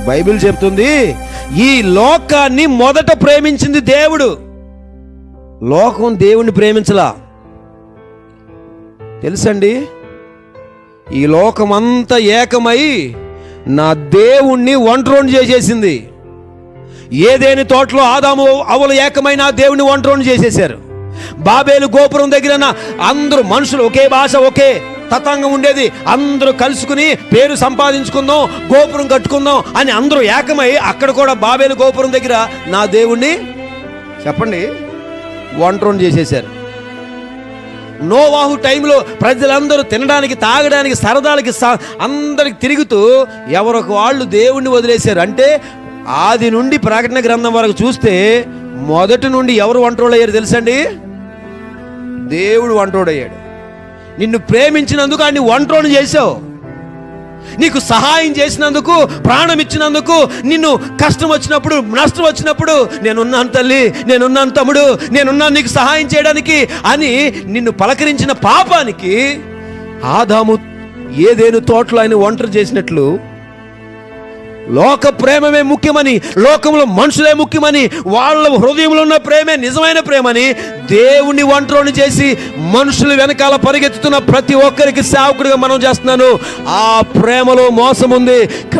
Bible చెప్తుంది, ఈ లోకాన్ని మొదట ప్రేమించింది దేవుడు. లోకం దేవుణ్ణి ప్రేమించలా. తెలుసండి, ఈ లోకమంతా ఏకమై నా దేవుణ్ణి ఒంటరోని చేసేసింది. ఏదేని తోటలో ఆదాము అవ్వలు ఏకమై నా దేవుణ్ణి ఒంటరోని చేసేశారు. బాబేలు గోపురం దగ్గర అందరూ మనుషులు ఒకే భాష, ఒకే తతంగం ఉండేది. అందరూ కలుసుకుని పేరు సంపాదించుకుందాం, గోపురం కట్టుకుందాం అని అందరూ ఏకమై అక్కడ కూడా బాబేలు గోపురం దగ్గర నా దేవుణ్ణి చెప్పండి ఒంటరోని చేసేశారు. నోవాహు టైంలో ప్రజలందరూ తినడానికి, తాగడానికి, సరదాలకి అందరికి తిరుగుతూ ఎవరికి వాళ్ళు దేవుణ్ణి వదిలేశారు. అంటే ఆది నుండి ప్రకటన గ్రంథం వరకు చూస్తే మొదటి నుండి ఎవరు ఒంటరోడయ్యారు తెలుసండి? దేవుడు ఒంటరోడయ్యాడు. నిన్ను ప్రేమించినందుకు ఆయన్ని ఒంటరోని చేశావు. నీకు సహాయం చేసినందుకు, ప్రాణం ఇచ్చినందుకు, నిన్ను కష్టం వచ్చినప్పుడు, నష్టం వచ్చినప్పుడు నేనున్నాను తల్లి, నేనున్నాను తమ్ముడు, నేనున్నాను నీకు సహాయం చేయడానికి అని నిన్ను పలకరించిన పాపానికి ఆదాము ఏదేను తోటలో ఆయన ఒంటరి చేసినట్లు లోక ప్రేమమే ముఖ్యమని, లోకంలో మనుషులే ముఖ్యమని, వాళ్ళ హృదయంలో ఉన్న ప్రేమే నిజమైన ప్రేమని దేవుణ్ణి ఒంటరోని చేసి మనుషులు వెనకాల పరిగెత్తుతున్న ప్రతి ఒక్కరికి సేవకుడిగా మనం చేస్తున్నాను. ఆ ప్రేమలో మోసం ఉంది.